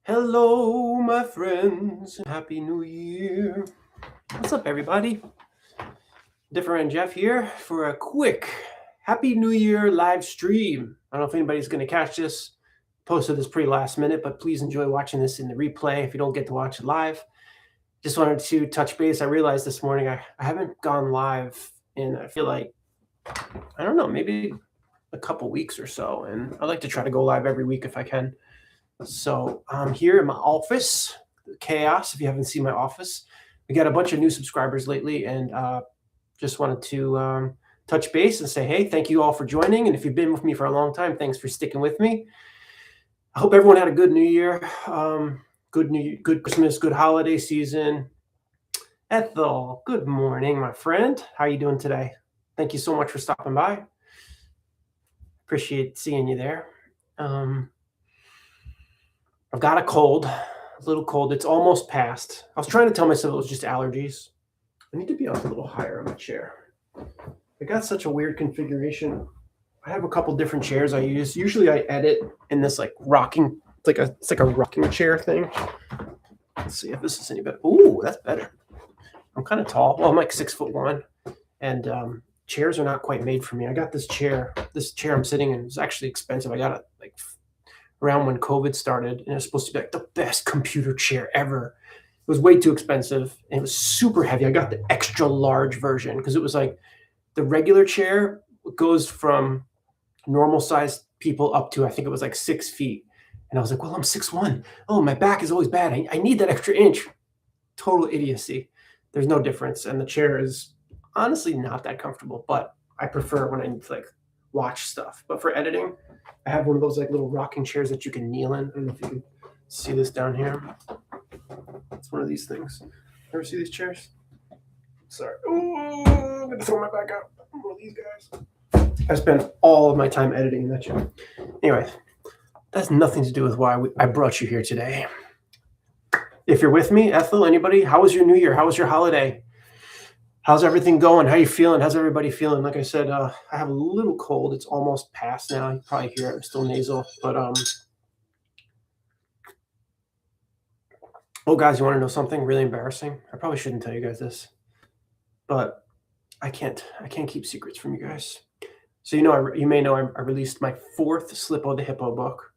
Hello, my friends. Happy New Year. What's up, everybody? DiffeRant Jeff here for a quick Happy New Year live stream. I don't know if anybody's going to catch this. Posted this pretty last minute, but please enjoy watching this in the replay if you don't get to watch it live. Just wanted to touch base. I realized this morning I haven't gone live in, I feel like, I don't know, maybe a couple weeks or so. And I like to try to go live every week if I can. So I'm here in my office, chaos. If you haven't seen my office, we got a bunch of new subscribers lately, and just wanted to touch base and say, hey, thank you all for joining. And if you've been with me for a long time, thanks for sticking with me. I hope everyone had a good New Year, good Christmas, good holiday season. Ethel, good morning, my friend. How are you doing today? Thank you so much for stopping by. Appreciate seeing you there. I've got a cold, a little cold. It's almost passed. I was trying to tell myself it was just allergies. I need to be up a little higher on my chair. I got such a weird configuration. I have a couple different chairs I use. Usually I edit in this like rocking, it's like a rocking chair thing. Let's see if this is any better. Ooh, that's better. I'm kind of tall. Well, I'm like 6'1", and chairs are not quite made for me. I got this chair I'm sitting in is actually expensive. I got it like around when COVID started, and it was supposed to be like the best computer chair ever. It was way too expensive, and it was super heavy. I got the extra large version because it was like the regular chair goes from normal sized people up to, I think it was like 6 feet. And I was like, well, I'm 6'1". Oh, my back is always bad. I need that extra inch. Total idiocy. There's no difference. And the chair is honestly not that comfortable, but I prefer when I need to like watch stuff. But for editing, I have one of those like little rocking chairs that you can kneel in. I don't know if you can see this down here. It's one of these things. Ever see these chairs? Sorry. Ooh, I'm gonna throw my back out. One of these guys. I spend all of my time editing in that chair. Anyway, that's nothing to do with why I brought you here today. If you're with me, Ethel, anybody, how was your New Year? How was your holiday? How's everything going? How you feeling? How's everybody feeling? Like I said, I have a little cold. It's almost past now. You probably hear it. I'm still nasal, but oh, guys, you want to know something really embarrassing? I probably shouldn't tell you guys this, but I can't keep secrets from you guys. So you may know I released my 4th Slippo the Hippo book.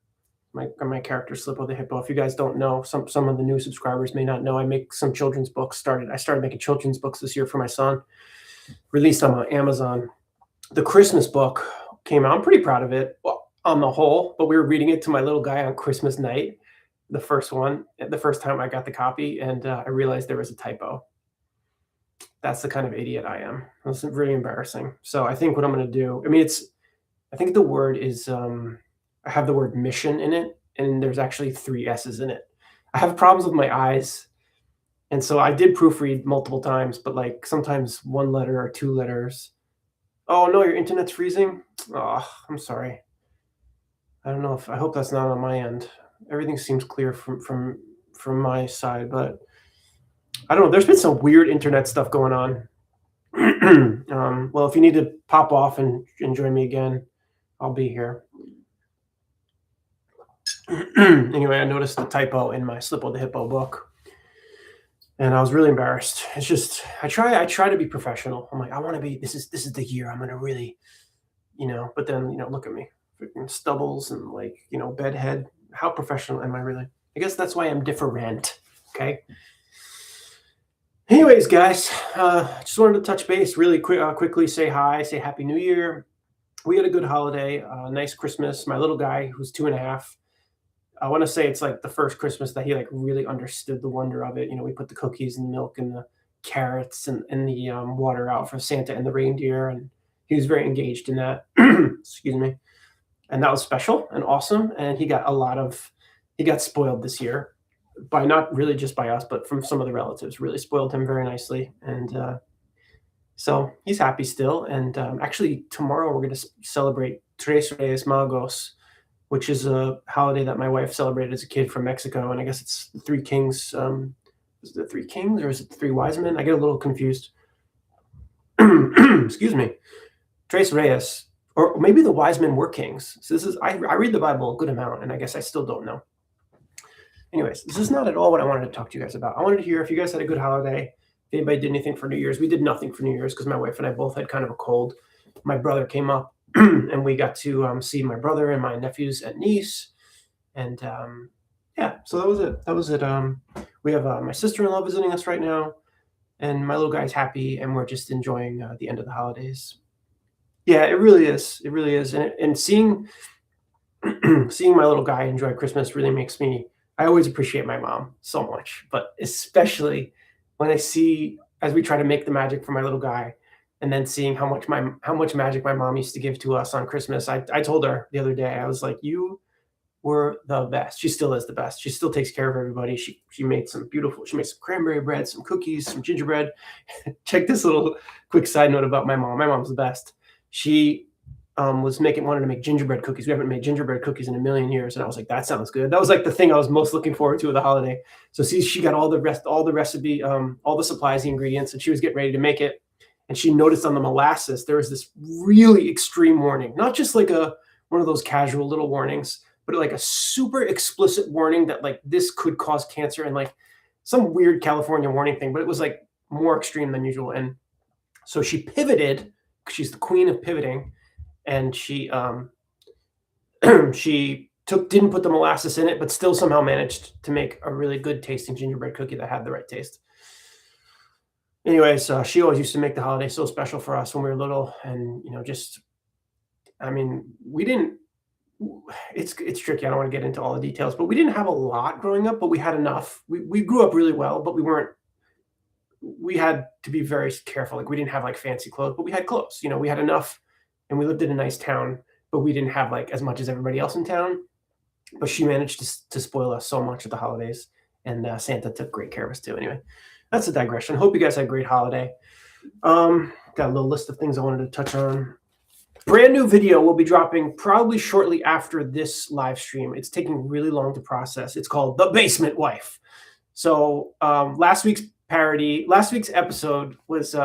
My character Slippo the Hippo. If you guys don't know, some of the new subscribers may not know, I make some children's books. I started making children's books this year for my son. Released on Amazon. The Christmas book came out. I'm pretty proud of it, well, on the whole. But we were reading it to my little guy on Christmas night, the first time I got the copy, and I realized there was a typo. That's the kind of idiot I am. It's really embarrassing. So I think what I'm going to do, I think the word is, I have the word mission in it, and there's actually 3 S's in it. I have problems with my eyes, and so I did proofread multiple times, but like sometimes 1 letter or 2 letters. Oh no, your internet's freezing? Oh, I'm sorry. I don't know I hope that's not on my end. Everything seems clear from my side, but I don't know. There's been some weird internet stuff going on. Well, if you need to pop off and join me again, I'll be here. Anyway, I noticed the typo in my Slippo the Hippo book, and I was really embarrassed. It's just I try to be professional. I'm like, I want to be. This is the year I'm gonna really, But then look at me, freaking stubbles and like bedhead. How professional am I really? I guess that's why I'm DiffeRant. Okay. Anyways, guys, just wanted to touch base really quickly. Say hi. Say Happy New Year. We had a good holiday. Nice Christmas. My little guy, who's 2.5. I want to say it's like the first Christmas that he like really understood the wonder of it. We put the cookies and the milk and the carrots and the water out for Santa and the reindeer, and he was very engaged in that. Excuse me. And that was special and awesome. And he got spoiled this year by not really just by us, but from some of the relatives. Really spoiled him very nicely. And so he's happy still. And actually tomorrow we're going to celebrate Tres Reyes Magos, which is a holiday that my wife celebrated as a kid from Mexico. And I guess it's the 3 kings. Is it the 3 kings or is it the 3 wise men? I get a little confused. Excuse me. Tres Reyes, or maybe the wise men were kings. So I read the Bible a good amount, and I guess I still don't know. Anyways, this is not at all what I wanted to talk to you guys about. I wanted to hear if you guys had a good holiday, if anybody did anything for New Year's. We did nothing for New Year's because my wife and I both had kind of a cold. My brother came up and we got to see my brother and my nephews and niece. And yeah, so that was it. That was it. We have my sister-in-law visiting us right now, and my little guy's happy, and we're just enjoying the end of the holidays. Yeah, it really is. It really is. And seeing seeing my little guy enjoy Christmas really makes me. I always appreciate my mom so much, but especially when I see as we try to make the magic for my little guy, and then seeing how much magic my mom used to give to us on Christmas. I told her the other day, I was like, "You were the best." She still is the best. She still takes care of everybody. She made some beautiful. She made some cranberry bread, some cookies, some gingerbread. Check this little quick side note about my mom. My mom's the best. She wanted to make gingerbread cookies. We haven't made gingerbread cookies in a million years, and I was like, that sounds good. That was like the thing I was most looking forward to of the holiday. So see, she got all the recipe, all the supplies, the ingredients, and she was getting ready to make it. And she noticed on the molasses there was this really extreme warning, not just like a one of those casual little warnings, but like a super explicit warning that like this could cause cancer and like some weird California warning thing, but it was like more extreme than usual. And so she pivoted. She's the queen of pivoting, and she she didn't put the molasses in it, but still somehow managed to make a really good tasting gingerbread cookie that had the right taste. Anyways, she always used to make the holiday so special for us when we were little, and just I mean, we didn't. It's tricky. I don't want to get into all the details, but we didn't have a lot growing up, but we had enough. We grew up really well, but we weren't. We had to be very careful. Like we didn't have like fancy clothes, but we had clothes. We had enough, and we lived in a nice town, but we didn't have like as much as everybody else in town. But she managed to spoil us so much at the holidays, and Santa took great care of us too. Anyway, that's a digression. Hope you guys had a great holiday. Got a little list of things I wanted to touch on. Brand new video will be dropping probably shortly after this live stream. It's taking really long to process. It's called The Basement Wife. So last week's episode was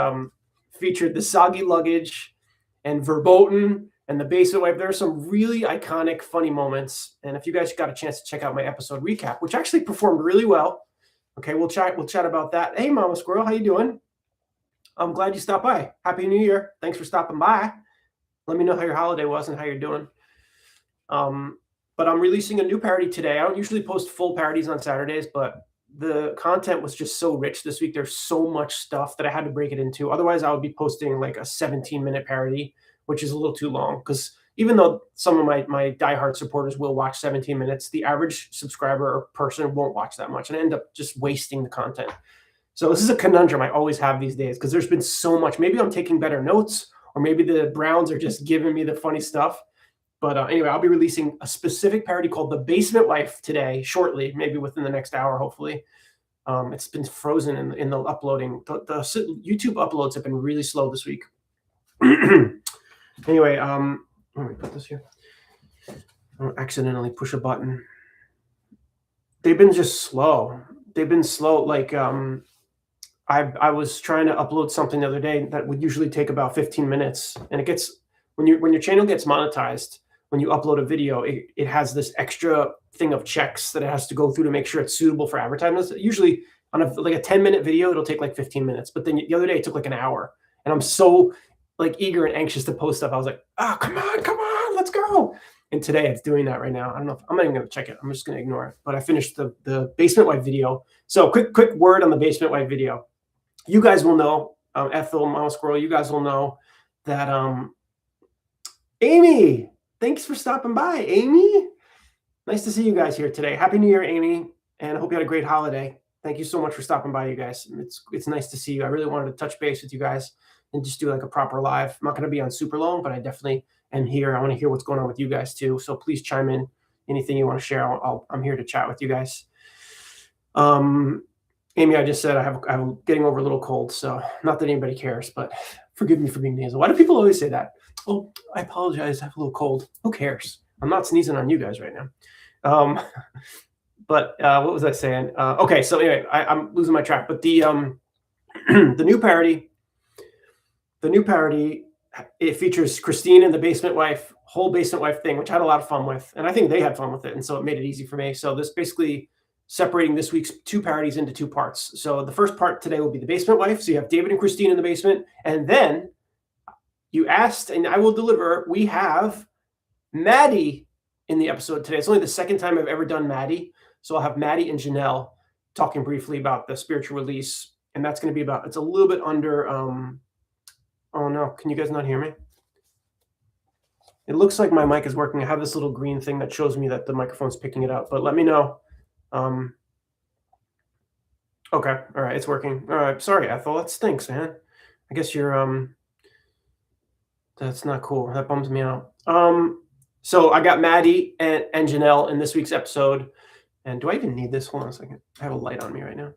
featured the soggy luggage and verboten and the basement wife. There are some really iconic, funny moments. And if you guys got a chance to check out my episode recap, which actually performed really well, okay, we'll chat about that. Hey, Mama Squirrel, how you doing? I'm glad you stopped by. Happy New Year. Thanks for stopping by. Let me know how your holiday was and how you're doing. But I'm releasing a new parody today. I don't usually post full parodies on Saturdays, but the content was just so rich this week. There's so much stuff that I had to break it into. Otherwise, I would be posting like a 17-minute parody, which is a little too long. Because even though some of my diehard supporters will watch 17 minutes, the average subscriber or person won't watch that much and end up just wasting the content. So this is a conundrum I always have these days because there's been so much. Maybe I'm taking better notes, or maybe the Browns are just giving me the funny stuff. But anyway, I'll be releasing a specific parody called The Basement Wife today, shortly, maybe within the next hour, hopefully. It's been frozen in the uploading. The YouTube uploads have been really slow this week. Anyway, let me put this here. I don't accidentally push a button. They've been just slow. They've been slow. Like I was trying to upload something the other day that would usually take about 15 minutes, and it gets when your channel gets monetized. When you upload a video, it has this extra thing of checks that it has to go through to make sure it's suitable for advertisements. Usually on a 10-minute video, it'll take like 15 minutes. But then the other day it took like an hour. And I'm so like eager and anxious to post stuff. I was like, oh, come on, let's go. And today it's doing that right now. I don't know I'm not even going to check it. I'm just going to ignore it. But I finished the Basement Wife video. So quick word on the Basement Wife video. You guys will know, Ethel, Mama Squirrel, you guys will know that Amy, thanks for stopping by, Amy. Nice to see you guys here today. Happy New Year, Amy, and I hope you had a great holiday. Thank you so much for stopping by, you guys. It's nice to see you. I really wanted to touch base with you guys and just do like a proper live. I'm not going to be on super long, but I definitely am here. I want to hear what's going on with you guys too. So please chime in. Anything you want to share, I'm here to chat with you guys. Amy, I just said I'm getting over a little cold, so not that anybody cares, but forgive me for being nasal. Why do people always say that? Oh, I apologize. I have a little cold. Who cares? I'm not sneezing on you guys right now. But what was I saying? Okay, so anyway, I'm losing my track. But the new parody, it features Christine and the Basement Wife, whole Basement Wife thing, which I had a lot of fun with, and I think they had fun with it, and so it made it easy for me. So this basically separating this week's 2 parodies into 2 parts. So the first part today will be the basement wife. So you have David and Christine in the basement. And then you asked, and I will deliver, we have Maddie in the episode today. It's only the second time I've ever done Maddie. So I'll have Maddie and Janelle talking briefly about the spiritual release. And that's going to be about, it's a little bit under, oh no, can you guys not hear me? It looks like my mic is working. I have this little green thing that shows me that the microphone's picking it up, but let me know. Okay, all right, it's working. All right, sorry, Ethel, that stinks, man. I guess you're, that's not cool. That bums me out. So I got Maddie and Janelle in this week's episode. And do I even need this? Hold on a second. I have a light on me right now.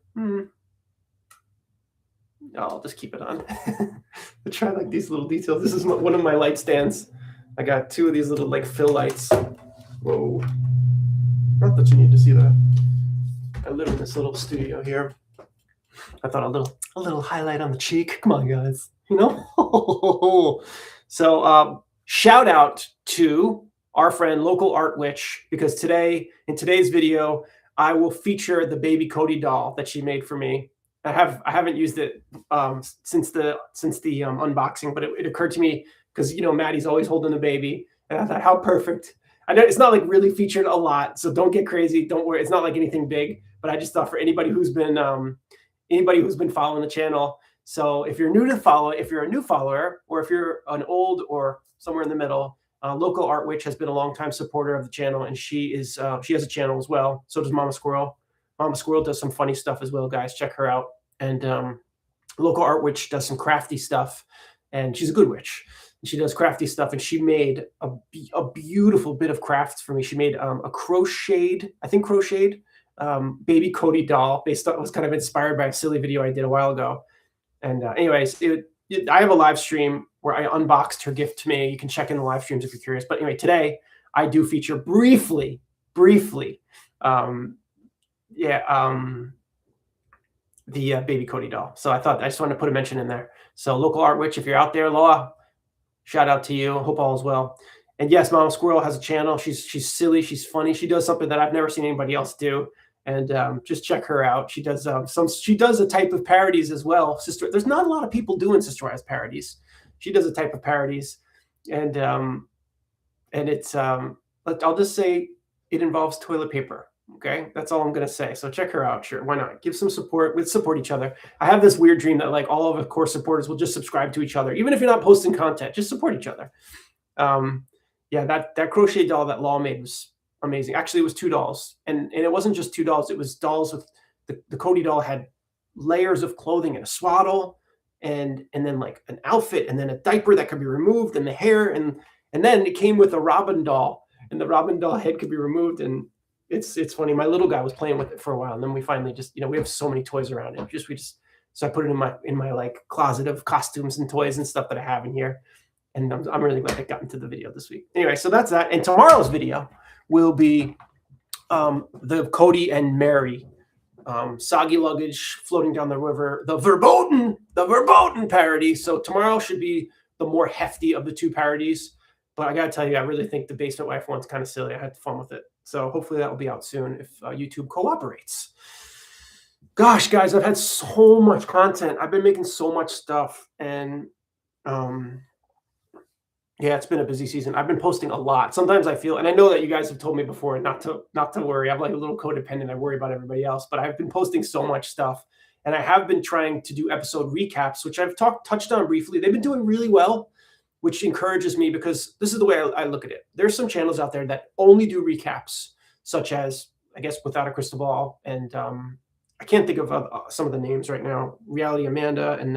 I'll just keep it on. I try like these little details. This is one of my light stands. I got 2 of these little like fill lights. Whoa. Not that you need to see that. I live in this little studio here. I thought a little highlight on the cheek. Come on, guys. You know? So shout out to our friend Local Art Witch, because today, in today's video, I will feature the baby Cody doll that she made for me. I haven't used it since the unboxing, but it occurred to me because, you know, Maddie's always holding the baby, and I thought, how perfect. I know it's not like really featured a lot, so don't get crazy. Don't worry, it's not like anything big. But I just thought for anybody who's been following the channel. So if you're new to follow, if you're a new follower, or if you're an old or somewhere in the middle, Local Art Witch has been a longtime supporter of the channel, and she has a channel as well. So does Mama Squirrel. Mama Squirrel does some funny stuff as well, guys. Check her out. And Local Art Witch does some crafty stuff, and she's a good witch. She does crafty stuff, and she made a beautiful bit of crafts for me. She made a crocheted baby Cody doll based on, it was kind of inspired by a silly video I did a while ago. And anyways, I have a live stream where I unboxed her gift to me. You can check in the live streams if you're curious. But anyway, today I do feature briefly, the baby Cody doll. So I just wanted to put a mention in there. So Local Art Witch, if you're out there, Loa, shout out to you. Hope all is well. And yes, Mama Squirrel has a channel. She's silly. She's funny. She does something that I've never seen anybody else do. And just check her out. She does she does a type of parodies as well. There's not a lot of people doing Sister Wives parodies. She does a type of parodies, and it's I'll just say it involves toilet paper. Okay, that's all I'm gonna say. So check her out. Sure, why not? Give some support. Let's support each other. I have this weird dream that like all of the core supporters will just subscribe to each other, even if you're not posting content. Just support each other. Yeah, that crochet doll that Law made was amazing. Actually, it was 2 dolls, and it wasn't just 2 dolls. It was dolls with the Cody doll had layers of clothing and a swaddle, and then like an outfit, and then a diaper that could be removed, and the hair, and then it came with a Robin doll, and the Robin doll head could be removed. And it's funny. My little guy was playing with it for a while, and then we finally just, you know, we have so many toys around it. So I put it in my like closet of costumes and toys and stuff that I have in here, and I'm really glad I got into the video this week. Anyway, so that's that. And tomorrow's video will be the Cody and Mary soggy luggage floating down the river, the verboten parody. So tomorrow should be the more hefty of the 2 parodies. But I gotta tell you, I really think the basement wife one's kind of silly. I had fun with it. So hopefully that will be out soon if YouTube cooperates. Gosh, guys, I've had so much content. I've been making so much stuff, and yeah, it's been a busy season. I've been posting a lot. Sometimes I feel, and I know that you guys have told me before not to worry. I'm like a little codependent. I worry about everybody else, but I've been posting so much stuff, and I have been trying to do episode recaps, which I've touched on briefly. They've been doing really well, which encourages me, because this is the way I look at it. There's some channels out there that only do recaps, such as, I guess, Without a Crystal Ball, and I can't think of some of the names right now. Reality Amanda, and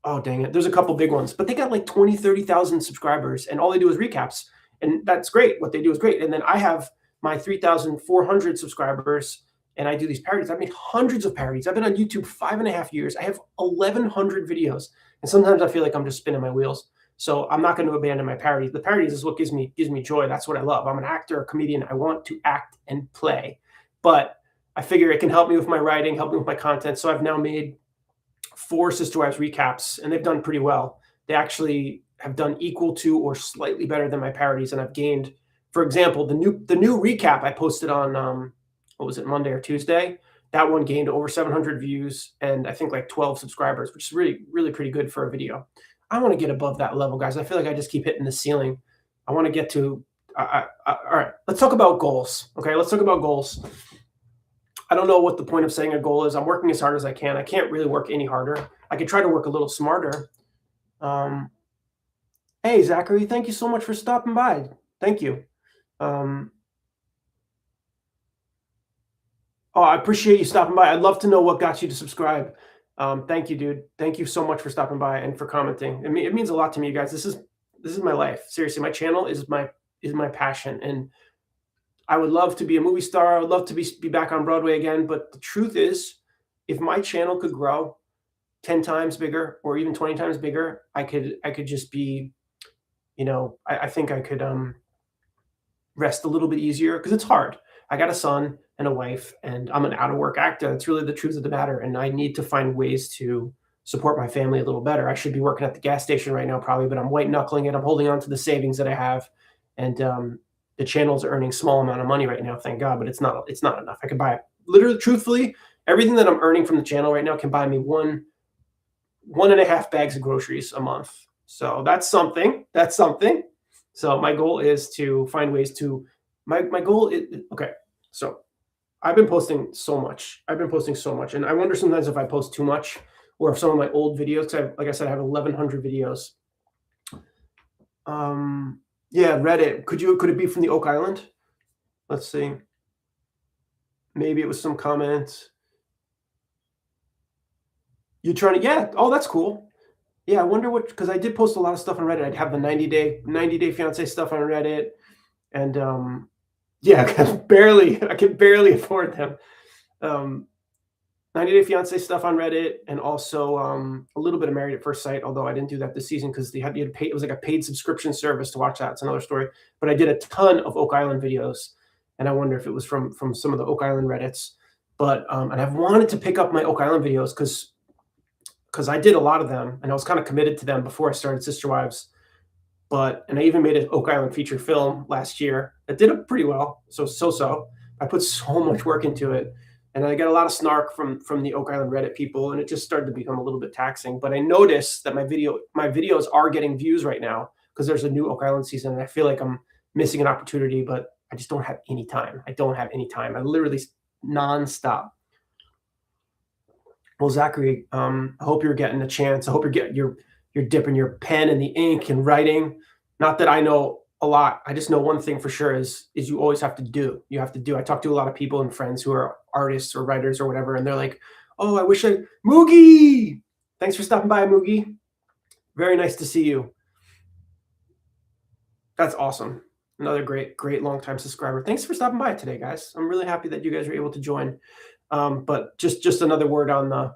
oh, dang it. There's a couple big ones, but they got like 20, 30,000 subscribers, and all they do is recaps. And that's great. What they do is great. And then I have my 3,400 subscribers, and I do these parodies. I've made hundreds of parodies. I've been on YouTube 5.5 years. I have 1,100 videos. And sometimes I feel like I'm just spinning my wheels. So I'm not going to abandon my parodies. The parodies is what gives me joy. That's what I love. I'm an actor, a comedian. I want to act and play. But I figure it can help me with my writing, help me with my content. So I've now made 4 Sister Wives recaps, and they've done pretty well. They actually have done equal to or slightly better than my parodies, and I've gained, for example, the new recap I posted on what was it, Monday or Tuesday. That one gained over 700 views and I think like 12 subscribers, which is really, really pretty good for a video. I want to get above that level, guys. I feel like I just keep hitting the ceiling. I want to get to, all right, let's talk about goals. Okay, let's talk about goals. I don't know what the point of saying a goal is. I'm working as hard as I can. I can't really work any harder. I could try to work a little smarter. Hey, Zachary, thank you so much for stopping by. Thank you. Oh, I appreciate you stopping by. I'd love to know what got you to subscribe. Thank you, dude. Thank you so much for stopping by and for commenting. It means a lot to me, you guys. This is my life. Seriously, my channel is my passion, and I would love to be a movie star. I would love to be back on Broadway again. But the truth is, if my channel could grow 10 times bigger or even 20 times bigger, I could just be, I think I could rest a little bit easier because it's hard. I got a son and a wife, and I'm an out of work actor. That's really the truth of the matter. And I need to find ways to support my family a little better. I should be working at the gas station right now, probably, but I'm white knuckling it. I'm holding on to the savings that I have. And the channel's earning small amount of money right now, thank God, but it's not enough. I can buy, literally, truthfully, everything that I'm earning from the channel right now can buy me one and a half bags of groceries a month. So that's something. That's something. So my goal is to find ways to, my goal is, okay, so I've been posting so much. And I wonder sometimes if I post too much or if some of my old videos, because like I said, I have 1,100 videos. Yeah, Reddit. Could it be from the Oak Island? Let's see. Maybe it was some comments. You're trying to, yeah. Oh, that's cool. Yeah, I wonder what, because I did post a lot of stuff on Reddit. I'd have the 90-day fiance stuff on Reddit. And yeah, I can barely afford them. 90-day fiance stuff on Reddit, and also a little bit of Married at First Sight, although I didn't do that this season because you had to pay. It was like a paid subscription service to watch that. It's another story. But I did a ton of Oak Island videos, and I wonder if it was from some of the Oak Island Reddits. But and I've wanted to pick up my Oak Island videos because I did a lot of them, and I was kind of committed to them before I started Sister Wives. And I even made an Oak Island feature film last year that did it pretty well. So I put so much work into it. And I got a lot of snark from the Oak Island Reddit people, and it just started to become a little bit taxing. But I noticed that my videos are getting views right now because there's a new Oak Island season, and I feel like I'm missing an opportunity, but I just don't have any time. I I literally nonstop. Well, Zachary, I hope you're getting a chance. I hope you're dipping your pen in the ink and writing. Not that I know a lot. I just know one thing for sure is you always have to do. You have to do. I talk to a lot of people and friends who are artists or writers or whatever, and they're like, "Oh, I wish Moogie, thanks for stopping by, Moogie. Very nice to see you. That's awesome. Another great longtime subscriber. Thanks for stopping by today, guys. I'm really happy that you guys were able to join. But just another word on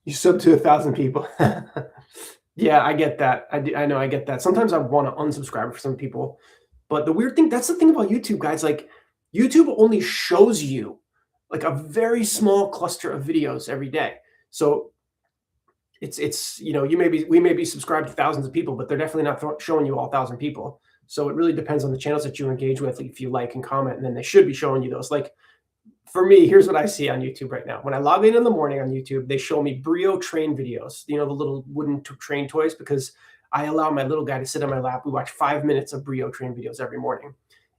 you sub to 1,000 people. Yeah, I get that. I know I get that. Sometimes I want to unsubscribe for some people. But the weird thing, that's the thing about YouTube, guys. Like, YouTube only shows you like a very small cluster of videos every day. So it's we may be subscribed to thousands of people, but they're definitely not showing you all 1,000 people. So it really depends on the channels that you engage with, if you like and comment, and then they should be showing you those. Like, for me, here's what I see on YouTube right now. When I log in the morning on YouTube, they show me Brio train videos, the little wooden train toys, because I allow my little guy to sit on my lap. We watch 5 minutes of Brio train videos every morning.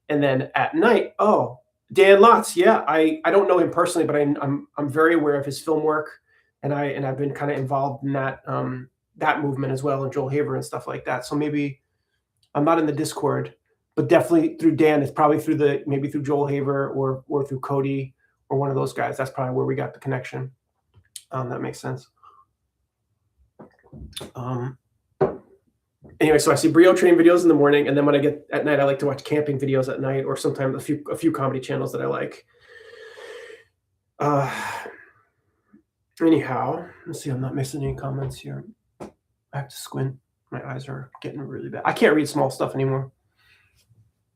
And then at night, oh, Dan Lotz. Yeah, I don't know him personally, but I'm very aware of his film work, and I've been kind of involved in that movement as well, and Joel Haver and stuff like that. So maybe I'm not in the Discord, but definitely through Dan. It's probably maybe through Joel Haver or through Cody or one of those guys. That's probably where we got the connection. That makes sense. Anyway, so I see Brio train videos in the morning, and then when I get at night, I like to watch camping videos at night, or sometimes a few comedy channels that I like. Anyhow, let's see. I'm not missing any comments here. I have to squint. My eyes are getting really bad. I can't read small stuff anymore,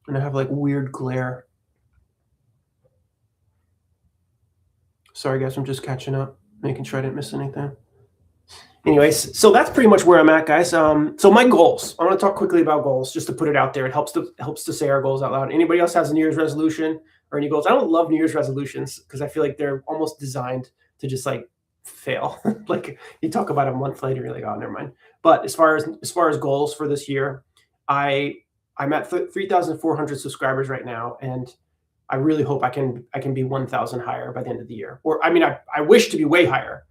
and I have like weird glare. Sorry, guys. I'm just catching up, making sure I didn't miss anything. Anyways, so that's pretty much where I'm at, guys. So my goals. I want to talk quickly about goals, just to put it out there. It helps to say our goals out loud. Anybody else has a New Year's resolution or any goals? I don't love New Year's resolutions because I feel like they're almost designed to just like fail. Like you talk about it a month later, you're like, oh, never mind. But as far as goals for this year, I I'm at 3,400 subscribers right now, and I really hope I can be 1,000 higher by the end of the year. Or I mean, I wish to be way higher.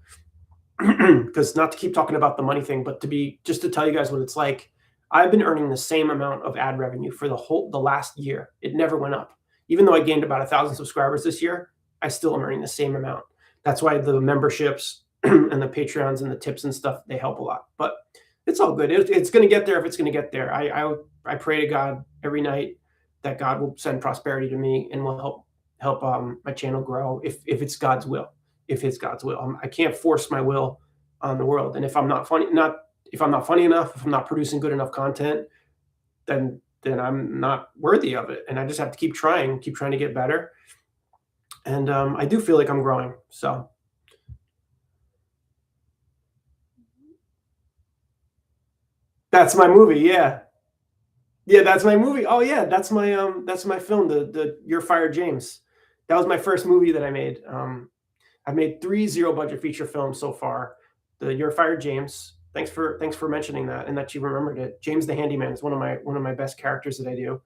Because not to keep talking about the money thing, but just to tell you guys what it's like. I've been earning the same amount of ad revenue for the last year. It never went up. Even though I gained about 1,000 subscribers this year, I still am earning the same amount. That's why the memberships and the Patreons and the tips and stuff, they help a lot. But it's all good. It's going to get there if it's going to get there. I pray to God every night that God will send prosperity to me and will help my channel grow if it's God's will. If it's God's will. I can't force my will on the world. And if I'm not funny enough, if I'm not producing good enough content, then I'm not worthy of it. And I just have to keep trying to get better. And I do feel like I'm growing. So that's my movie. Yeah. Yeah, that's my movie. Oh yeah, that's my film, the You're Fired James. That was my first movie that I made. I've made 3 zero budget feature films so far. The You're Fired James. Thanks for mentioning that and that you remembered it. James the Handyman is one of my best characters that I do,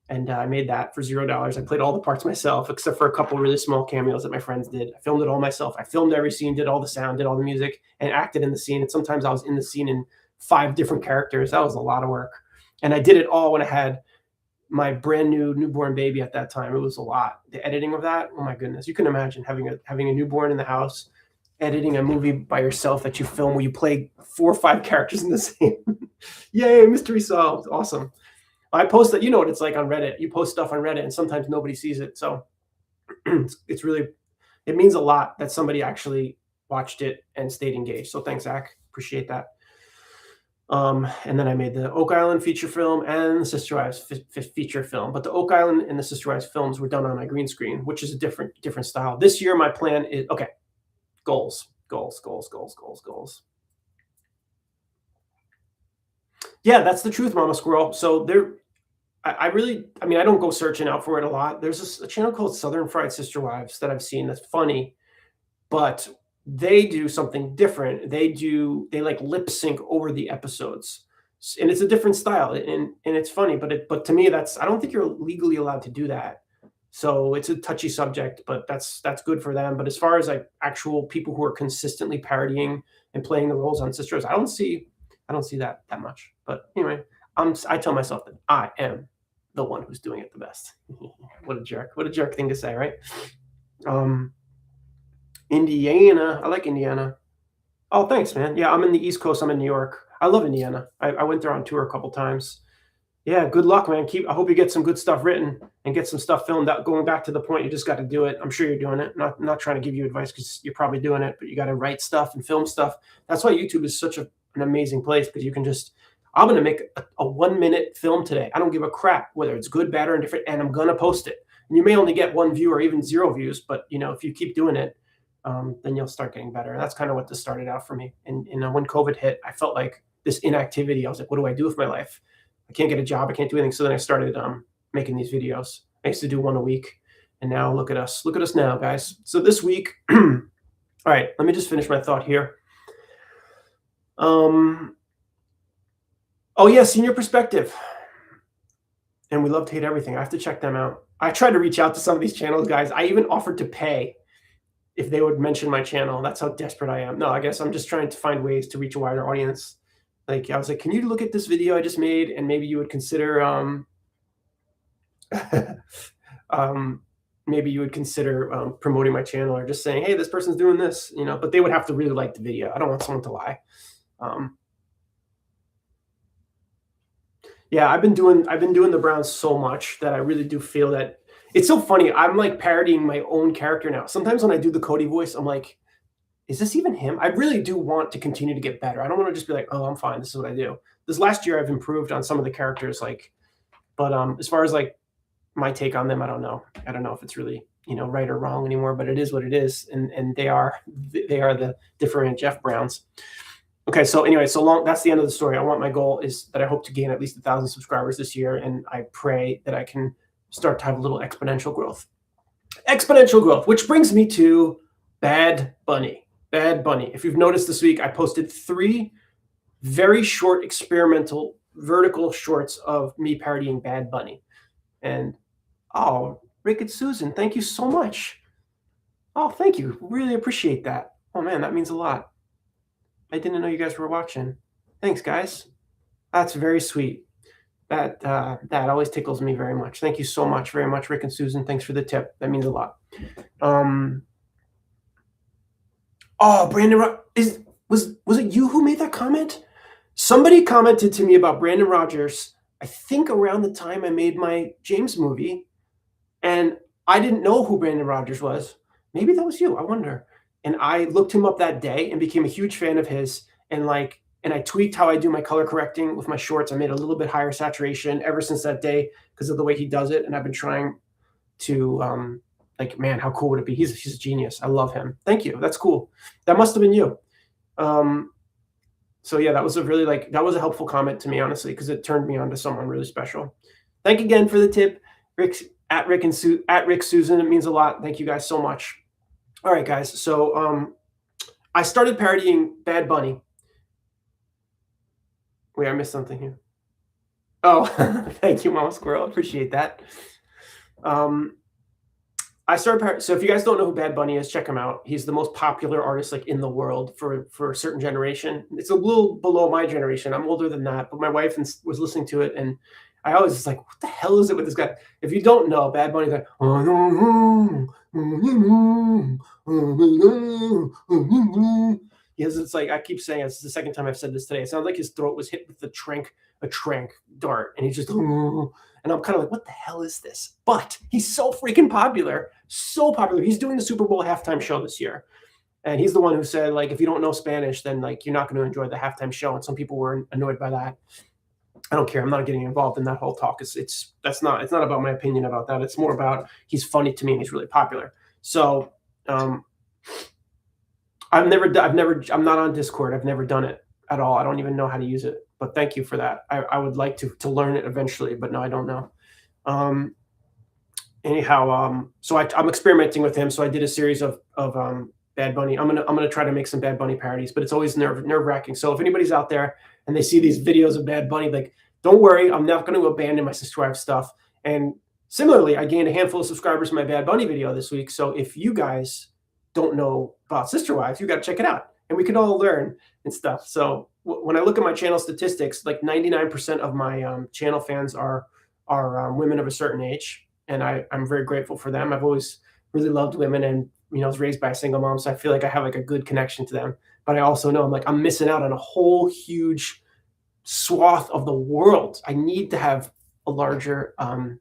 and I made that for $0. I played all the parts myself, except for a couple really small cameos that my friends did. I filmed it all myself. I filmed every scene, did all the sound, did all the music, and acted in the scene. And sometimes I was in the scene in 5 different characters. That was a lot of work, and I did it all when I had my brand new newborn baby at that time. It was a lot. The editing of that, oh my goodness. You can imagine having a newborn in the house, editing a movie by yourself that you film where you play 4 or 5 characters in the same. Yay, mystery solved. Awesome. I post that, you know what it's like on Reddit. You post stuff on Reddit and sometimes nobody sees it. So it's really, it means a lot that somebody actually watched it and stayed engaged. So thanks, Zach. Appreciate that. And then I made the Oak Island feature film and the Sister Wives feature film. But the Oak Island and the Sister Wives films were done on my green screen, which is a different style. This year, my plan is okay. Goals. Yeah, that's the truth, Mama Squirrel. So I mean, I don't go searching out for it a lot. There's a channel called Southern Fried Sister Wives that I've seen that's funny, but they do something different. They like lip sync over the episodes, and it's a different style, and it's funny. But to me, I don't think you're legally allowed to do that. So it's a touchy subject, but that's good for them. But as far as like actual people who are consistently parodying and playing the roles on Sisters, I don't see that much. But anyway, I tell myself that I am the one who's doing it the best. What a jerk thing to say, right? Indiana. I like Indiana. Oh, thanks, man. Yeah, I'm in the East Coast. I'm in New York. I love Indiana. I went there on tour a couple times. Yeah, good luck, man. I hope you get some good stuff written and get some stuff filmed out. Going back to the point, you just got to do it. I'm sure you're doing it. Not trying to give you advice because you're probably doing it, but you got to write stuff and film stuff. That's why YouTube is such an amazing place, because you can just, I'm going to make a 1-minute film today. I don't give a crap whether it's good, bad, or indifferent, and I'm going to post it. And you may only get 1 view or even 0 views, but if you keep doing it, then you'll start getting better. And that's kind of what this started out for me. And when COVID hit, I felt like this inactivity. I was like, what do I do with my life? I can't get a job. I can't do anything. So then I started making these videos. I used to do 1 a week. And now look at us. Look at us now, guys. So this week, all right, let me just finish my thought here. Oh, yeah, Senior Perspective. And We Love to Hate Everything. I have to check them out. I tried to reach out to some of these channels, guys. I even offered to pay if they would mention my channel. That's how desperate I am. No, I guess I'm just trying to find ways to reach a wider audience. Like, I was like, can you look at this video I just made, and maybe you would consider promoting my channel, or just saying, hey, this person's doing this, but they would have to really like the video. I don't want someone to lie. Yeah, I've been doing the Browns so much that I really do feel that it's so funny. I'm like parodying my own character now. Sometimes when I do the Cody voice, I'm like, is this even him? I really do want to continue to get better. I don't want to just be like, oh, I'm fine. This is what I do. This last year, I've improved on some of the characters, but as far as like my take on them, I don't know. I don't know if it's really, right or wrong anymore, but it is what it is. And they are the DiffeRant Jeff Browns. Okay, so anyway, so long. That's the end of the story. I want my goal is that I hope to gain at least 1,000 subscribers this year, and I pray that I can start to have a little exponential growth. Exponential growth, which brings me to Bad Bunny. Bad Bunny. If you've noticed this week, I posted 3 very short experimental vertical shorts of me parodying Bad Bunny. And oh, Rick and Susan, thank you so much. Oh, thank you. Really appreciate that. Oh man, that means a lot. I didn't know you guys were watching. Thanks, guys. That's very sweet. That always tickles me very much. Thank you so much, very much, Rick and Susan. Thanks for the tip. That means a lot. Oh, Brandon, was it you who made that comment? Somebody commented to me about Brandon Rogers, I think around the time I made my James movie, and I didn't know who Brandon Rogers was. Maybe that was you. I wonder. And I looked him up that day and became a huge fan of his. And I tweaked how I do my color correcting with my shorts. I made a little bit higher saturation ever since that day because of the way he does it. And I've been trying to man, how cool would it be? He's a genius. I love him. Thank you. That's cool. That must have been you. So yeah, that was a helpful comment to me, honestly, because it turned me on to someone really special. Thank you again for the tip, at Rick Susan. It means a lot. Thank you guys so much. All right, guys. So I started parodying Bad Bunny. Wait, I missed something here. Oh, thank you, Mama Squirrel. Appreciate that. So if you guys don't know who Bad Bunny is, check him out. He's the most popular artist in the world for a certain generation. It's a little below my generation. I'm older than that, but my wife was listening to it, and I always was like, what the hell is it with this guy? If you don't know, Bad Bunny's like, it's like, I keep saying it's the second time I've said this today. It sounds like his throat was hit with a trank dart, and he's just, and I'm kind of like, what the hell is this? But he's so freaking popular, so popular. He's doing the Super Bowl halftime show this year. And he's the one who said, if you don't know Spanish, then you're not going to enjoy the halftime show. And some people were annoyed by that. I don't care. I'm not getting involved in that whole talk. It's not about my opinion about that. It's more about he's funny to me and he's really popular. So I'm not on Discord. I've never done it at all. I don't even know how to use it. But thank you for that. I would like to learn it eventually, but no, I don't know. So I'm experimenting with him. So I did a series of Bad Bunny. I'm gonna try to make some Bad Bunny parodies, but it's always nerve-wracking. So if anybody's out there and they see these videos of Bad Bunny, don't worry, I'm not going to abandon my Sister Wives stuff. And similarly, I gained a handful of subscribers from my Bad Bunny video this week. So if you guys don't know about Sister Wives, you got to check it out, and we can all learn and stuff. So when I look at my channel statistics, 99% of my channel fans are women of a certain age, and I'm very grateful for them. I've always really loved women, and I was raised by a single mom, so I feel like I have a good connection to them. But I also know I'm missing out on a whole huge swath of the world. I need to have a larger, I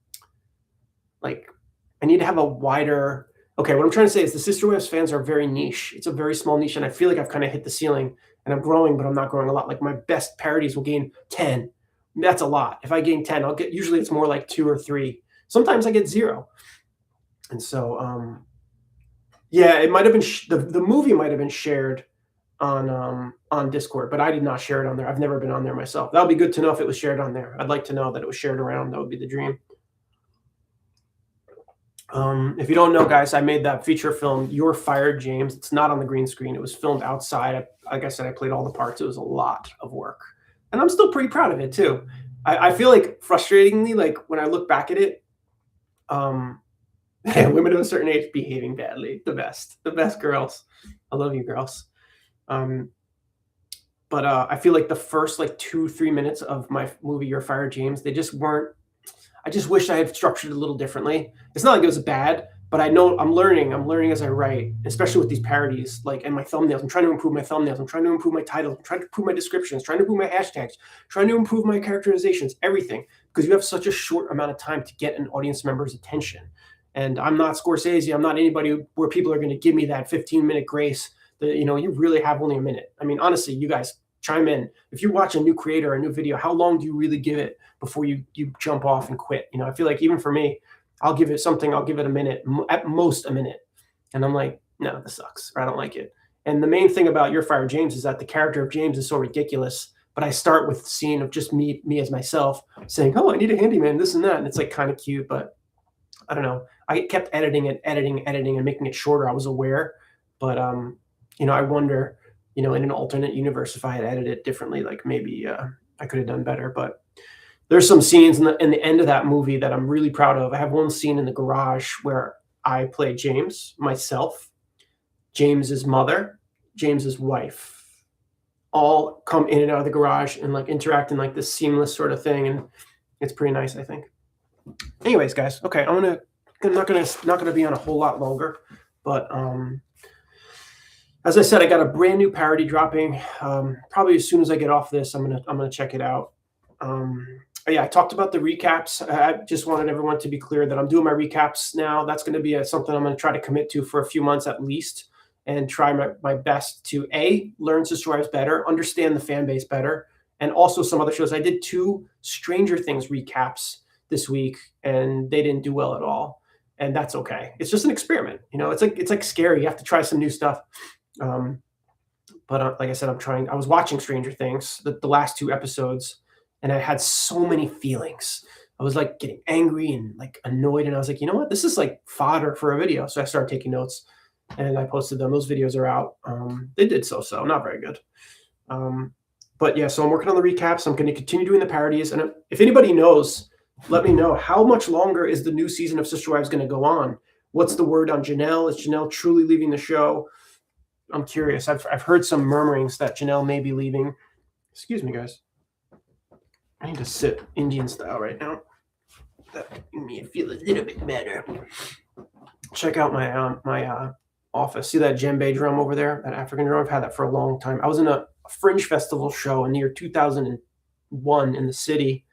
need to have a wider. Okay, what I'm trying to say is the Sister Wives fans are very niche. It's a very small niche, and I feel like I've kind of hit the ceiling, and I'm growing, but I'm not growing a lot. My best parodies will gain 10. That's a lot. If I gain 10, usually it's more like 2 or 3. Sometimes I get 0. And so, yeah, it might have been the movie might have been shared on Discord, but I did not share it on there. I've never been on there myself. That would be good to know if it was shared on there. I'd like to know that it was shared around. That would be the dream. If you don't know, guys, I made that feature film, You're Fired, James. It's not on the green screen. It was filmed outside. Like I said, I played all the parts. It was a lot of work, and I'm still pretty proud of it too. I feel frustratingly, when I look back at it, women of a certain age behaving badly, the best girls. I love you, girls. But I feel the first 2-3 minutes of my movie You're Fired, James, they just weren't. I just wish I had structured it a little differently. It's not like it was bad, but I know I'm learning as I write, especially with these parodies, and my thumbnails. I'm trying to improve my thumbnails. I'm trying to improve my titles. I'm trying to improve my descriptions, trying to improve my hashtags, trying to improve my characterizations, everything, because you have such a short amount of time to get an audience member's attention. And I'm not Scorsese. I'm not anybody where people are going to give me that 15-minute grace. You really have only a minute. I mean, honestly, you guys chime in. If you watch a new creator, a new video, how long do you really give it before you jump off and quit? I feel even for me, I'll give it a minute, at most a minute. And I'm like, no, this sucks, or I don't like it. And the main thing about Your Fire James is that the character of James is so ridiculous. But I start with the scene of just me as myself saying, "Oh, I need a handyman, this and that," and it's like kind of cute. But I don't know. I kept editing it, editing, and making it shorter. I was aware, but I wonder, in an alternate universe, if I had edited it differently, like maybe I could have done better. But there's some scenes in the end of that movie that I'm really proud of. I have one scene in the garage where I play James, myself, James's mother, James's wife, all come in and out of the garage and like interact in like this seamless sort of thing, and it's pretty nice, I think. Anyways, guys, okay, I'm not gonna be on a whole lot longer, but as I said, I got a brand new parody dropping. Probably as soon as I get off this, I'm gonna check it out. Yeah, I talked about the recaps. I just wanted everyone to be clear that I'm doing my recaps now. That's going to be something I'm going to try to commit to for a few months at least, and try my best to learn Sister Wives better, understand the fan base better, and also some other shows. I did 2 Stranger Things recaps this week, and they didn't do well at all, and that's okay. It's just an experiment, It's like scary. You have to try some new stuff. But like I said, I was watching Stranger Things, the last 2 episodes, and I had so many feelings. I was like getting angry and like annoyed, and I was like, you know what? This is like fodder for a video. So I started taking notes, and I posted them. Those videos are out. They did so, not very good. But yeah, so I'm working on the recaps. I'm going to continue doing the parodies. And if anybody knows, let me know. How much longer is the new season of Sister Wives going to go on? What's the word on Janelle? Is Janelle truly leaving the show? I'm curious. I've heard some murmurings that Janelle may be leaving. Excuse me, guys. I need to sit Indian style right now. That made me feel a little bit better. Check out my office. See that djembe drum over there? That African drum? I've had that for a long time. I was in a Fringe Festival show in the year 2001 in the city,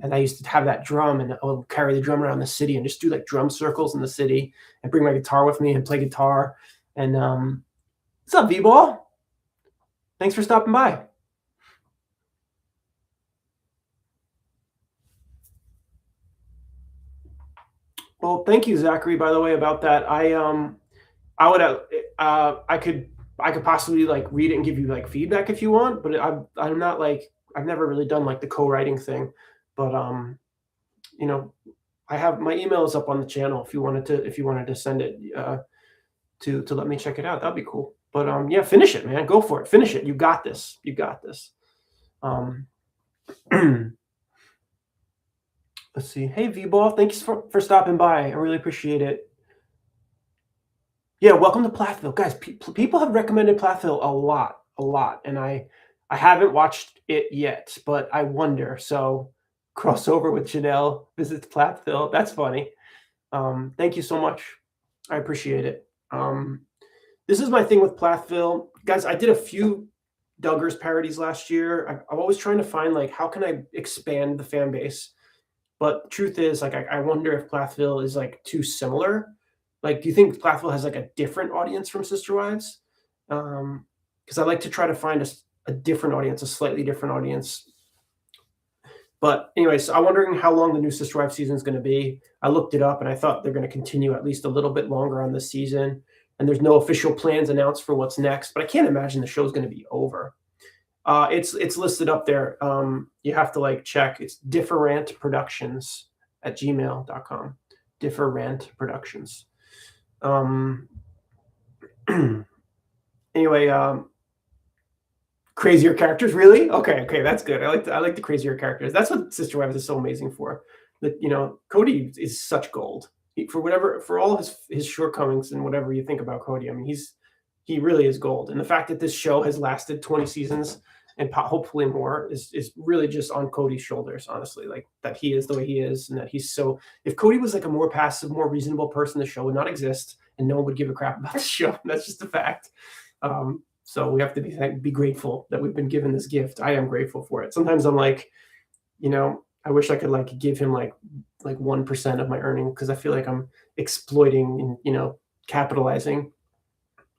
and I used to have that drum, and I would carry the drum around the city and just do like drum circles in the city and bring my guitar with me and play guitar. And what's up, V-Ball? Thanks for stopping by. Well, thank you, Zachary, by the way, about that. I could possibly like read it and give you like feedback if you want, but I'm not like, I've never really done like the co-writing thing, but I have my emails up on the channel if you wanted to send it to let me check it out. That'd be cool. But yeah, finish it, man. Go for it. Finish it. You got this. Let's see. Hey, V-Ball, thanks for stopping by. I really appreciate it. Yeah, welcome to Plathville. Guys, people have recommended Plathville a lot, and I haven't watched it yet, but I wonder. So crossover with Janelle visits Plathville. That's funny. Thank you so much. I appreciate it. This is my thing with Plathville. Guys, I did a few Duggars parodies last year. I'm always trying to find, like, how can I expand the fan base? But the truth is, like, I wonder if Plathville is, like, too similar. Like, do you think Plathville has, like, a different audience from Sister Wives? Because I like to try to find a different audience, a slightly different audience. But anyway, so I'm wondering how long the new Sister Wives season is going to be. I looked it up, and I thought they're going to continue at least a little bit longer on this season. And there's no official plans announced for what's next. But I can't imagine the show's going to be over. It's listed up there. You have to like check. It's DiffeRant Productions at gmail.com. DiffeRant Productions. Anyway, crazier characters, really? Okay, that's good. I like the crazier characters. That's what Sister Wives is so amazing for. That Cody is such gold. For all his shortcomings and whatever you think about Cody, I mean, he really is gold. And the fact that this show has lasted 20 seasons and hopefully more is really just on Cody's shoulders, honestly. Like, that he is the way he is, and that he's so. If Cody was like a more passive, more reasonable person, the show would not exist, and no one would give a crap about the show. That's just a fact. So we have to be grateful that we've been given this gift. I am grateful for it. Sometimes I'm like, I wish I could like give him like 1% of my earning, because I feel like I'm exploiting and capitalizing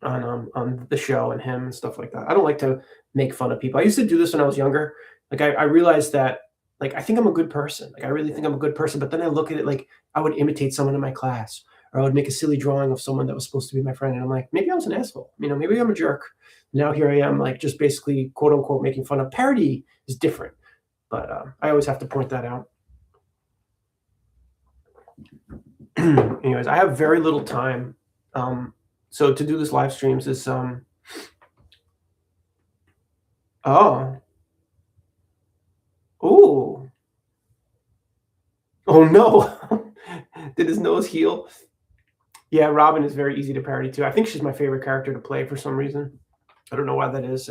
on the show and him and stuff like that. I don't like to make fun of people. I used to do this when I was younger. Like, I realized that, like, I think I'm a good person. Like, I really think I'm a good person. But then I look at it like I would imitate someone in my class, or I would make a silly drawing of someone that was supposed to be my friend, and I'm like, maybe I was an asshole. Maybe I'm a jerk. Now here I am, like just basically quote unquote making fun of. Parody is different, but I always have to point that out. Anyways, I have very little time, so to do this live streams is oh, ooh, oh no, did his nose heal? Yeah, Robin is very easy to parody too. I think she's my favorite character to play for some reason. I don't know why that is.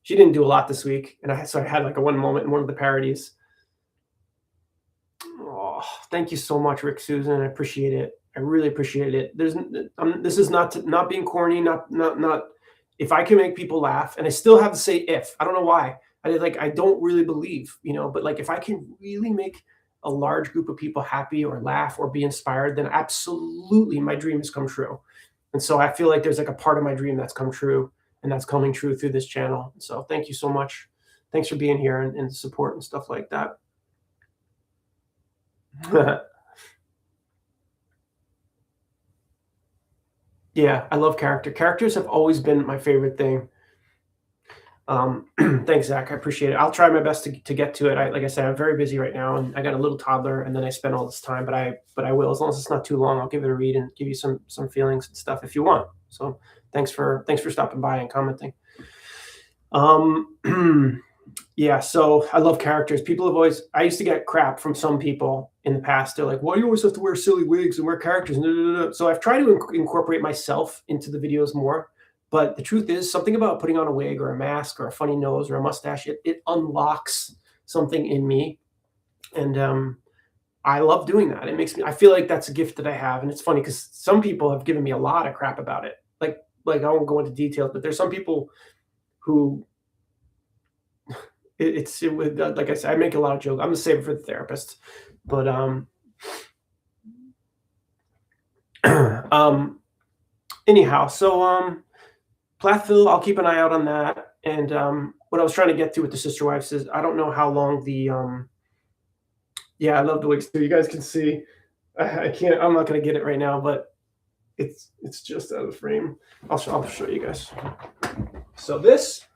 She didn't do a lot this week, and I had like a one moment in one of the parodies. Oh, thank you so much, Rick Susan. I appreciate it. I really appreciate it. This is not being corny. Not. If I can make people laugh, and I still have to say if. I don't know why. I don't really believe, but like if I can really make a large group of people happy or laugh or be inspired, then absolutely my dream has come true. And so I feel like there's like a part of my dream that's come true, and that's coming true through this channel. So thank you so much. Thanks for being here and support and stuff like that. Yeah, I love characters have always been my favorite thing. Thanks, Zach. I appreciate it. I'll try my best to get to it. Like I said, I'm very busy right now, and I got a little toddler, and then I spend all this time. But I will, as long as it's not too long, I'll give it a read and give you some feelings and stuff if you want. So thanks for stopping by and commenting. Yeah, so I love characters. I used to get crap from some people in the past. They're like, why do you always have to wear silly wigs and wear characters? So I've tried to incorporate myself into the videos more. But the truth is, something about putting on a wig or a mask or a funny nose or a mustache, it unlocks something in me. And I love doing that. I feel like that's a gift that I have. And it's funny because some people have given me a lot of crap about it. Like I won't go into details, but there's some people who like I said, I make a lot of jokes. I'm gonna save it for the therapist. But anyhow, so Plathville, I'll keep an eye out on that. And what I was trying to get to with the Sister Wives is I don't know how long the yeah, I love the wigs too. You guys can see. I'm not gonna get it right now, but it's just out of frame. I'll show you guys. So this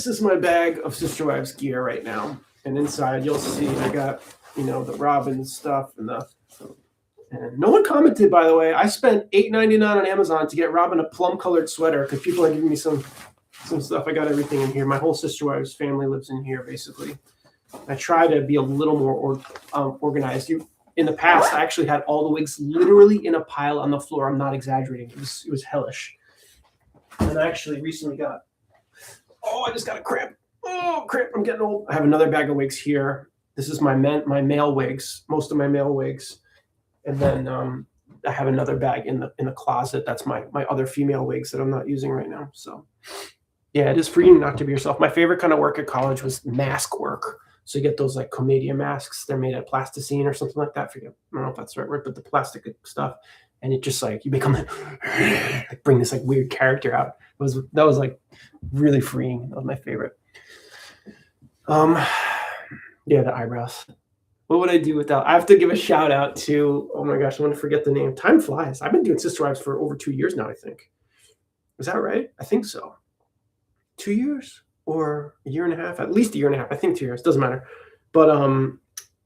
is my bag of Sister Wives gear right now, and inside you'll see I got the Robin stuff and no one commented, by the way. I spent $8.99 on Amazon to get Robin a plum-colored sweater because people are giving me some stuff. I got everything in here. My whole Sister Wives family lives in here, basically. I try to be a little more organized. In the past, I actually had all the wigs literally in a pile on the floor. I'm not exaggerating. It was hellish. And I actually recently got. Oh, I just got a cramp. Oh, cramp. I'm getting old. I have another bag of wigs here. This is my male wigs, most of my male wigs. And then I have another bag in the closet. That's my other female wigs that I'm not using right now. So yeah, it is freeing not to be yourself. My favorite kind of work at college was mask work. So you get those like comedia masks. They're made of plasticine or something like that. I don't know if that's the right word, but the plastic stuff. And it just like you become like bring this like weird character out. That was like really freeing. That was my favorite. Yeah, the eyebrows. What would I do without? I have to give a shout out to. Oh my gosh, I want to forget the name. Time flies. I've been doing Sister Wives for over 2 years now. I think. Is that right? I think so. 2 years or a year and a half? At least a year and a half. I think 2 years. Doesn't matter. But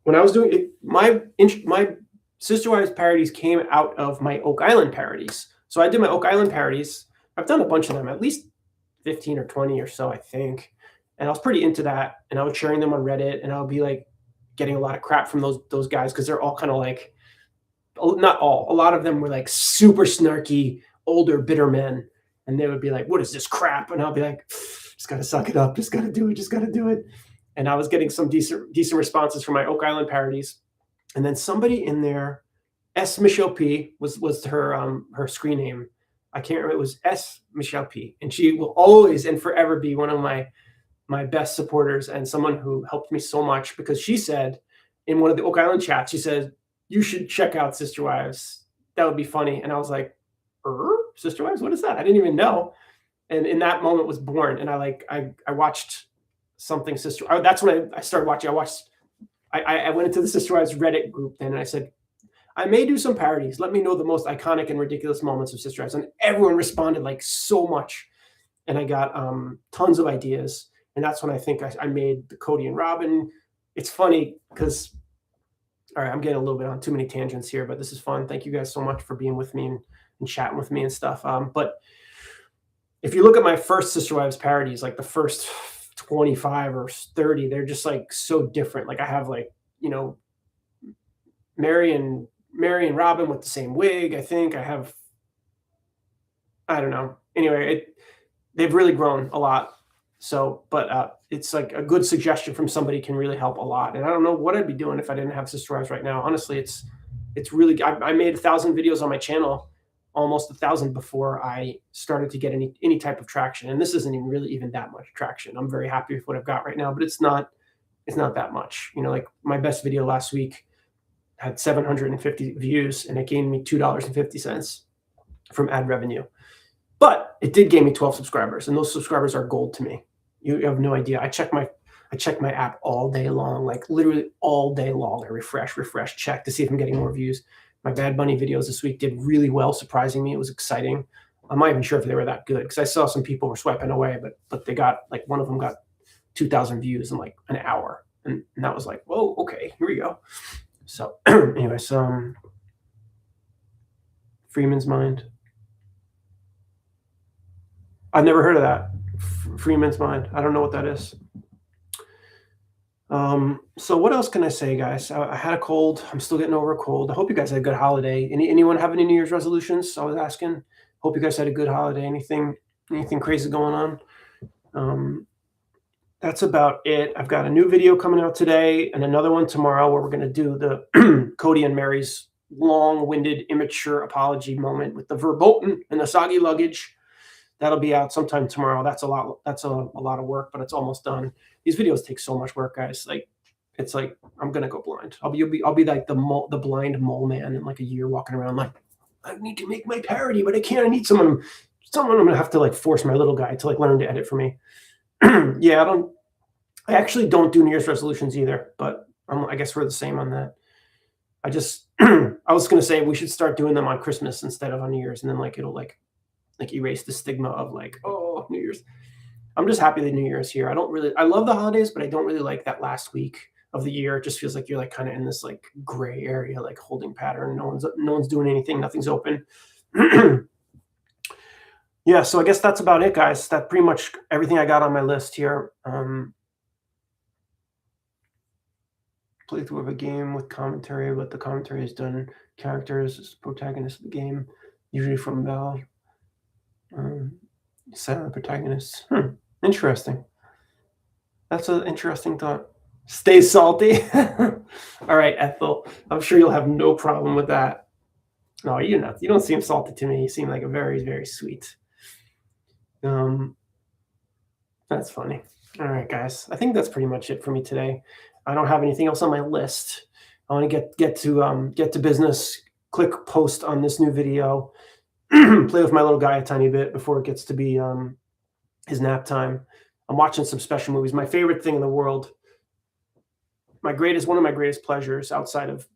when I was doing it, my Sister Wives parodies came out of my Oak Island parodies. So I did my Oak Island parodies. I've done a bunch of them, at least 15 or 20 or so, I think. And I was pretty into that. And I was sharing them on Reddit, and I would be like getting a lot of crap from those guys because they're all kind of like, not all, a lot of them were like super snarky, older, bitter men. And they would be like, what is this crap? And I'll be like, just got to suck it up. Just got to do it. Just got to do it. And I was getting some decent responses from my Oak Island parodies. And then somebody in there, S. Michelle P. was her screen name. I can't remember. It was S. Michelle P. And she will always and forever be one of my best supporters and someone who helped me so much, because she said in one of the Oak Island chats, she said, you should check out Sister Wives. That would be funny. And I was like, Sister Wives? What is that? I didn't even know. And in that moment was born. And I watched something that's when I started watching. I went into the Sister Wives Reddit group then, and I said, I may do some parodies. Let me know the most iconic and ridiculous moments of Sister Wives. And everyone responded like so much. And I got tons of ideas. And that's when I think I made the Cody and Robin. It's funny because, all right, I'm getting a little bit on too many tangents here, but this is fun. Thank you guys so much for being with me and chatting with me and stuff. But if you look at my first Sister Wives parodies, like the first 25 or 30, they're just like so different. Like I have like, you know, Mary and Robin with the same wig. I think I have, I don't know. Anyway, they've really grown a lot. So, but it's like a good suggestion from somebody can really help a lot. And I don't know what I'd be doing if I didn't have Sister Wives right now. Honestly, it's really, I made 1,000 videos on my channel, almost 1,000 before I started to get any type of traction. And this isn't even really that much traction. I'm very happy with what I've got right now, but it's not that much. You know, like my best video last week had 750 views and it gained me $2.50 from ad revenue. But it did gain me 12 subscribers, and those subscribers are gold to me. You have no idea. I check my app all day long, like literally all day long. I refresh, check to see if I'm getting more views. My Bad Bunny videos this week did really well, surprising me. It was exciting. I'm not even sure if they were that good because I saw some people were swiping away, but they got like one of them got 2,000 views in like an hour, and that was like, whoa, okay, here we go. So anyway, Freeman's Mind. I've never heard of that. Freeman's Mind. I don't know what that is. So what else can I say, guys? I had a cold. I'm still getting over a cold. I hope you guys had a good holiday. Anyone have any New Year's resolutions? I was asking. Hope you guys had a good holiday. Anything crazy going on? That's about it. I've got a new video coming out today and another one tomorrow where we're going to do the Cody and Mary's long-winded, immature apology moment with the verboten and the soggy luggage. That'll be out sometime tomorrow. That's a lot of work, but it's almost done. These videos take so much work, guys. Like, it's like I'm gonna go blind. I'll be like the blind mole man in like a year, walking around like, I need to make my parody, but I can't. I need someone. I'm gonna have to like force my little guy to like learn to edit for me. Yeah, I actually don't do New Year's resolutions either, but I guess we're the same on that. I just I was gonna say we should start doing them on Christmas instead of on New Year's, and then like it'll like erase the stigma of like, oh, New Year's. I'm just happy that New Year's here. I love the holidays, but I don't really like that last week of the year. It just feels like you're like kind of in this like gray area, like holding pattern. No one's doing anything. Nothing's open. Yeah, so I guess that's about it, guys. That's pretty much everything I got on my list here. Playthrough of a game with commentary, but the commentary is done. Characters, protagonist of the game, usually from Valve. Silent protagonists. Interesting. That's an interesting thought. Stay salty. All right, Ethel. I'm sure you'll have no problem with that. No, you're not. You don't seem salty to me. You seem like a very, very sweet. That's funny. All right, guys. I think that's pretty much it for me today. I don't have anything else on my list. I want to get to business. Click post on this new video. Play with my little guy a tiny bit before it gets to be his nap time. I'm watching some special movies. My favorite thing in the world, one of my greatest pleasures outside of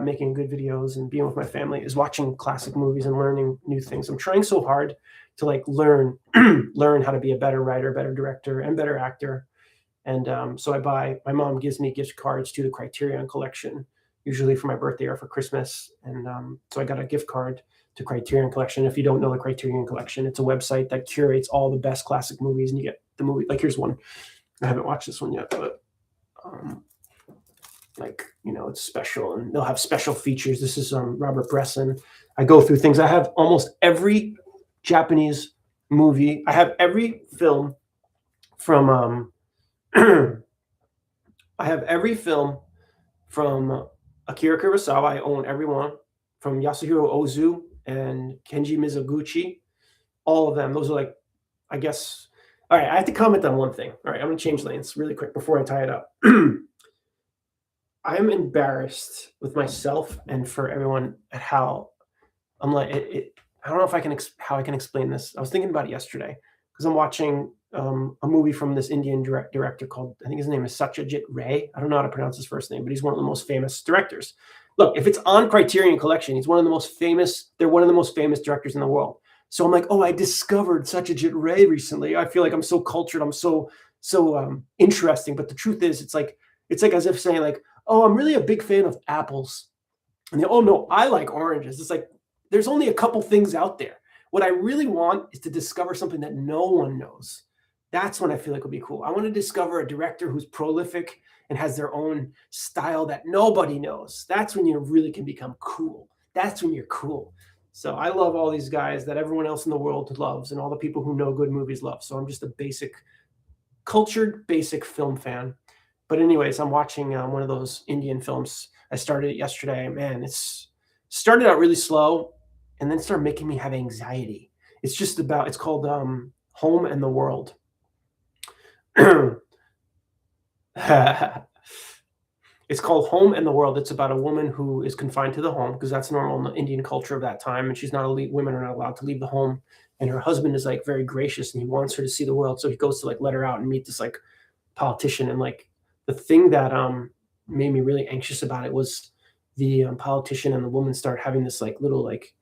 making good videos and being with my family is watching classic movies and learning new things. I'm trying so hard to like learn how to be a better writer, better director, and better actor. And so my mom gives me gift cards to the Criterion Collection, usually for my birthday or for Christmas. And so I got a gift card to Criterion Collection. If you don't know the Criterion Collection, it's a website that curates all the best classic movies, and you get the movie. Like, here's one. I haven't watched this one yet, but it's special, and they'll have special features. This is Robert Bresson. I go through things. I have almost every Japanese movie. I have every film from I have every film from Akira Kurosawa. I own every one. From Yasuhiro Ozu and Kenji Mizoguchi, all of them. Those are like, I guess. All right, I have to comment on one thing. All right, I'm going to change lanes really quick before I tie it up. I am embarrassed with myself and for everyone at how I'm like it. I don't know if how I can explain this. I was thinking about it yesterday because I'm watching a movie from this Indian director called, I think his name is Satyajit Ray. I don't know how to pronounce his first name, but he's one of the most famous directors. Look, if it's on Criterion Collection, he's one of the most famous. They're one of the most famous directors in the world. So I'm like, oh, I discovered Satyajit Ray recently. I feel like I'm so cultured. I'm so interesting. But the truth is, it's like as if saying like, oh, I'm really a big fan of apples. And they, oh no, I like oranges. It's like there's only a couple things out there. What I really want is to discover something that no one knows. That's when I feel like would be cool. I want to discover a director who's prolific and has their own style that nobody knows. That's when you really can become cool. That's when you're cool. So I love all these guys that everyone else in the world loves and all the people who know good movies love. So I'm just a basic, cultured, basic film fan. But anyways, I'm watching one of those Indian films. I started it yesterday. Man, it's started out really slow and then started making me have anxiety. It's just about, it's called Home and the World. It's called Home and the World. It's about a woman who is confined to the home because that's normal in the Indian culture of that time, and she's not women are not allowed to leave the home. And her husband is like very gracious and he wants her to see the world, so he goes to like let her out and meet this like politician. And like the thing that made me really anxious about it was the politician and the woman start having this like little like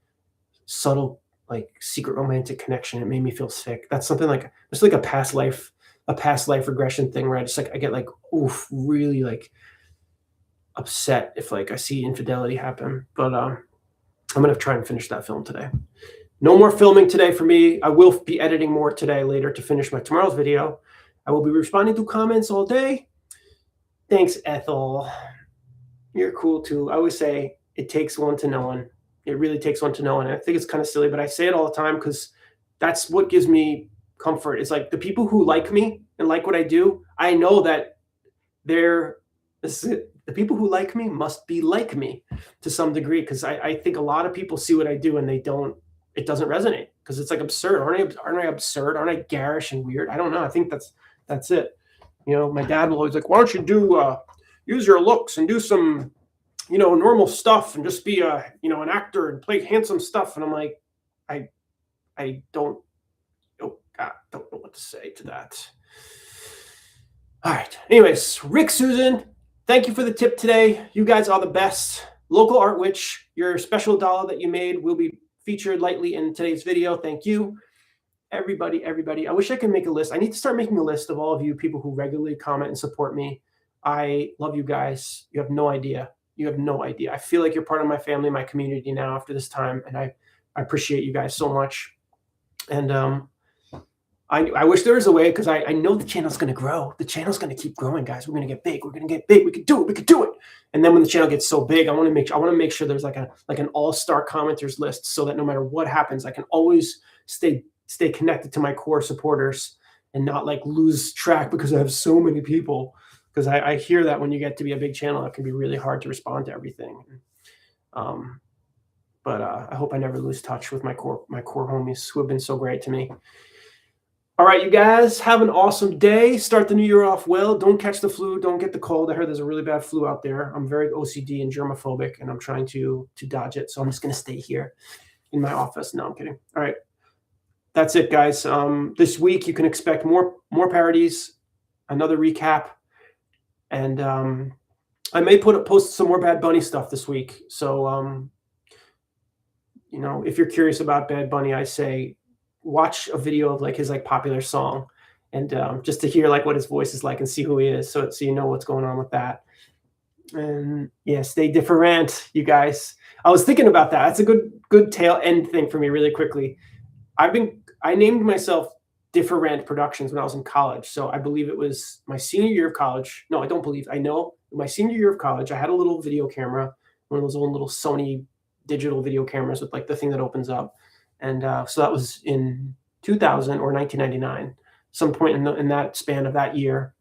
subtle like secret romantic connection. It made me feel sick. That's something like it's like a past life regression thing where I just like I get like oof really like upset if like I see infidelity happen. But I'm gonna try and finish that film today. No more filming today for me. I will be editing more today later to finish my tomorrow's video. I will be responding to comments all day. Thanks, Ethel. You're cool too. I always say it takes one to know one. It really takes one to know one. And I think it's kind of silly, but I say it all the time because that's what gives me comfort. It's like the people who like me and like what I do, I know that they're the people who like me must be like me to some degree, because I think a lot of people see what I do and it doesn't resonate because it's like absurd. Aren't I absurd? Aren't I garish and weird? I don't know. I think that's it. You know, my dad will always like, why don't you do use your looks and do some, you know, normal stuff and just be an actor and play handsome stuff. And I'm like, I don't, oh God, don't know what to say to that. All right. Anyways, Rick, Susan, thank you for the tip today. You guys are the best. Local Art Witch, your special dollar that you made will be featured lightly in today's video. Thank you. Everybody. I wish I could make a list. I need to start making a list of all of you people who regularly comment and support me. I love you guys. You have no idea. I feel like you're part of my family, my community now after this time, and I appreciate you guys so much. And I wish there was a way, because I know the channel's going to grow. The channel's going to keep growing, guys. We're going to get big. We could do it. And then when the channel gets so big, I want to make sure there's like an all-star commenters list, so that no matter what happens, I can always stay connected to my core supporters and not like lose track because I have so many people. Because I hear that when you get to be a big channel, it can be really hard to respond to everything. But I hope I never lose touch with my core homies who have been so great to me. All right, you guys, have an awesome day. Start the new year off well. Don't catch the flu. Don't get the cold. I heard there's a really bad flu out there. I'm very OCD and germophobic, and I'm trying to dodge it. So I'm just going to stay here in my office. No, I'm kidding. All right. That's it, guys. This week, you can expect more parodies, another recap, and I may post some more Bad Bunny stuff this week. So, you know, if you're curious about Bad Bunny, I say watch a video of like his like popular song, and just to hear like what his voice is like and see who he is, so you know what's going on with that. And yeah, stay DiffeRant, you guys. I was thinking about that. That's a good tail end thing for me really quickly. I named myself DiffeRant Productions when I was in college. So I believe it was my senior year of college. No, I don't believe. I know my senior year of college, I had a little video camera, one of those old little Sony digital video cameras with like the thing that opens up. And so that was in 2000 or 1999, some point in that span of that year.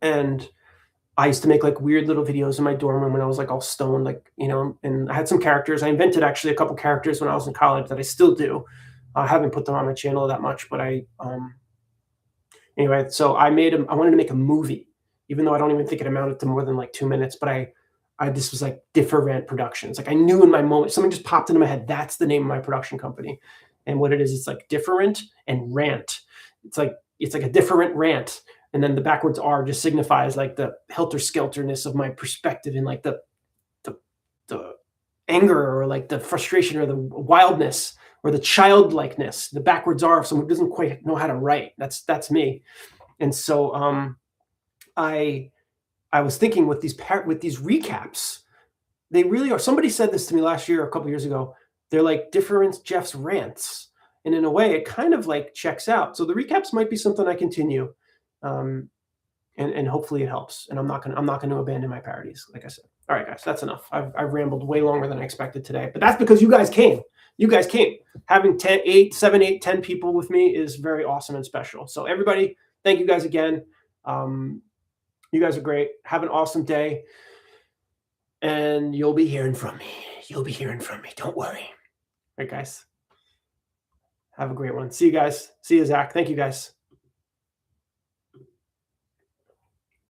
And I used to make like weird little videos in my dorm room when I was like all stoned, like, you know, and I had some characters. I invented actually a couple characters when I was in college that I still do. I haven't put them on my channel that much, but anyway, so I wanted to make a movie, even though I don't even think it amounted to more than like 2 minutes, but this was like DiffeRant Productions. Like I knew in my moment, something just popped into my head. That's the name of my production company. And what it is, it's like different and rant. It's like a different rant. And then the backwards R just signifies like the helter-skelterness of my perspective and like the anger or like the frustration or the wildness or the childlikeness, the backwards R of someone who doesn't quite know how to write. That's me. And so I I was thinking with with these recaps, they really are. Somebody said this to me last year, or a couple years ago. They're like different Jeff's rants, and in a way, it kind of like checks out. So the recaps might be something I continue, um, and hopefully it helps. And I'm not gonna abandon my parodies, like I said. All right, guys, that's enough. I've rambled way longer than I expected today, but that's because you guys came. You guys came. Having 10, 8, 7, 8, 10 people with me is very awesome and special. So everybody, thank you guys again. Um, you guys are great. Have an awesome day, and you'll be hearing from me. You'll be hearing from me. Don't worry. All right, guys. Have a great one. See you guys. See you, Zach. Thank you, guys.